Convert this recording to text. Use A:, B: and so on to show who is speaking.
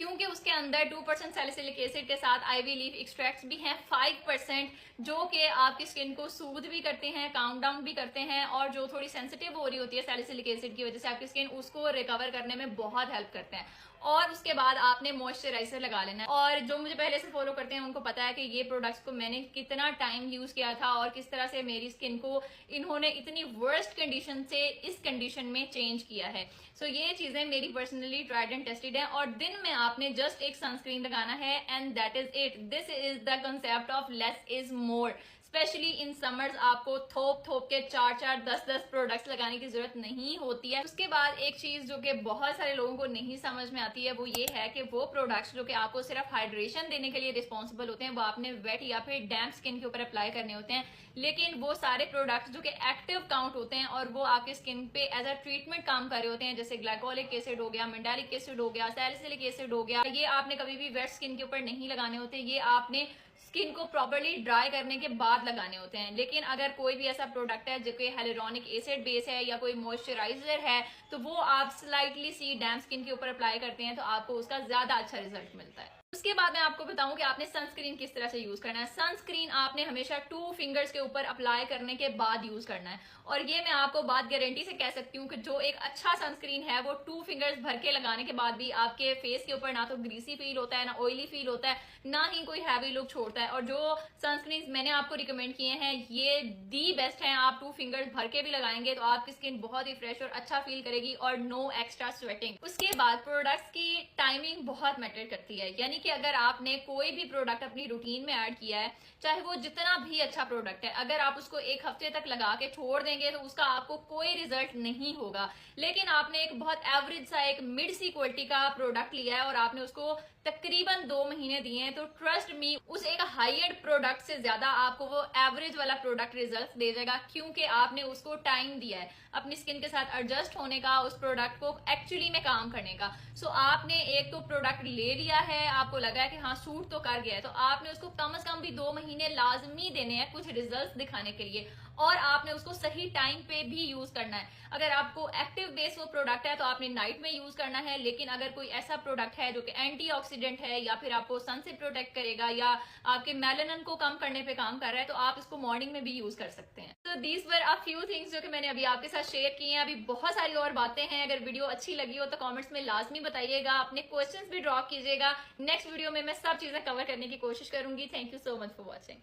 A: क्योंकि उसके अंदर 2% सैलिसिलिक एसिड के साथ आईवी लीफ एक्सट्रैक्ट्स भी हैं, 5% जो कि आपकी स्किन को सूद भी करते हैं, काम डाउन भी करते हैं, और जो थोड़ी सेंसिटिव हो रही होती है सैलिसिलिक एसिड की वजह से आपकी स्किन, उसको रिकवर करने में बहुत हेल्प करते हैं। और उसके बाद आपने मॉइस्चराइजर लगा लेना है। और जो मुझे पहले से फॉलो करते हैं उनको पता है कि ये प्रोडक्ट्स को मैंने कितना टाइम यूज किया था और किस तरह से मेरी स्किन को इन्होंने इतनी वर्स्ट कंडीशन से इस कंडीशन में चेंज किया है। सो ये चीजें मेरी पर्सनली ट्राइड एंड टेस्टेड है। और दिन में आपने जस्ट एक सनस्क्रीन लगाना है and that is it. This is the concept of less is more. Specially in summers आपको थोप के 4 10 प्रोडक्ट्स लगाने की जरूरत नहीं होती है। उसके बाद एक चीज जो कि बहुत सारे लोगों को नहीं समझ में आती है वो ये है कि वो प्रोडक्ट्स जो कि आपको सिर्फ हाइड्रेशन देने के लिए रिस्पॉन्सिबल होते हैं वो आपने वेट या फिर डैम्प स्किन के ऊपर अप्लाई करने होते हैं। लेकिन वो सारे प्रोडक्ट्स जो कि एक्टिव काउंट होते हैं और वो आपके स्किन पे एज अ ट्रीटमेंट काम कर रहे होते हैं, जैसे ग्लाइकोलिक एसिड हो गया, मेंडालिक एसिड हो गया, सैलिसिलिक एसिड हो गया, ये आपने कभी भी वेट स्किन के ऊपर नहीं लगाने होते। ये आपने स्किन को प्रॉपर्ली ड्राई करने के बाद लगाने होते हैं। लेकिन अगर कोई भी ऐसा प्रोडक्ट है जो कि हाइलुरोनिक एसिड बेस है या कोई मॉइस्चराइजर है तो वो आप स्लाइटली सी डैम्प स्किन के ऊपर अप्लाई करते हैं तो आपको उसका ज्यादा अच्छा रिजल्ट मिलता है। उसके बाद मैं आपको बताऊं कि आपने सनस्क्रीन किस तरह से यूज करना है। सनस्क्रीन आपने हमेशा 2 फिंगर्स के ऊपर अप्लाई करने के बाद यूज करना है। और ये मैं आपको बात गारंटी से कह सकती हूँ कि जो एक अच्छा सनस्क्रीन है वो 2 फिंगर्स भर के लगाने के बाद भी आपके फेस के ऊपर ना तो ग्रीसी फील होता है, ना ऑयली फील होता है, ना ही कोई हैवी लुक छोड़ता है। और जो सनस्क्रीन मैंने आपको रिकमेंड किए हैं ये दी बेस्ट है। आप 2 फिंगर्स भर के भी लगाएंगे तो आपकी स्किन बहुत ही फ्रेश और अच्छा फील करेगी और नो एक्स्ट्रा स्वेटिंग। उसके बाद प्रोडक्ट्स की टाइमिंग बहुत मैटर करती है। यानी कि अगर आपने कोई भी प्रोडक्ट अपनी रूटीन में ऐड किया है, चाहे वो जितना भी अच्छा प्रोडक्ट है, अगर आप उसको एक हफ्ते तक लगा के छोड़ देंगे तो उसका आपको कोई रिजल्ट नहीं होगा। लेकिन आपने एक बहुत एवरेज सा एक मिड सी क्वालिटी का प्रोडक्ट लिया है और आपने उसको तकरीबन 2 महीने दिए हैं तो ट्रस्ट मी उस एक हाई एंड प्रोडक्ट से ज्यादा आपको वो एवरेज वाला प्रोडक्ट रिजल्ट दे जाएगा, क्योंकि आपने उसको टाइम दिया है अपनी स्किन के साथ एडजस्ट होने का, उस प्रोडक्ट को एक्चुअली में काम करने का। सो आपने एक तो प्रोडक्ट ले लिया है, आपको लगा है कि हाँ सूट तो कर गया है, तो आपने उसको कम से कम भी 2 महीने लाजमी देने हैं कुछ रिजल्ट दिखाने के लिए। और आपने उसको सही टाइम पे भी यूज करना है। अगर आपको एक्टिव बेस वो प्रोडक्ट है तो आपने नाइट में यूज करना है। लेकिन अगर कोई ऐसा प्रोडक्ट है जो कि एंटीऑक्सीडेंट है या फिर आपको सन से प्रोटेक्ट करेगा या आपके मेलानिन को कम करने पे काम कर रहा है तो आप इसको मॉर्निंग में भी यूज कर सकते हैं। तो these were a few things जो कि मैंने अभी आपके साथ शेयर की हैं। अभी बहुत सारी और बातें हैं। अगर वीडियो अच्छी लगी हो तो कमेंट्स में लाजमी बताइएगा, अपने क्वेश्चंस भी ड्रॉप कीजिएगा। नेक्स्ट वीडियो में मैं सब चीजें कवर करने की कोशिश करूंगी। Thank you so much for watching.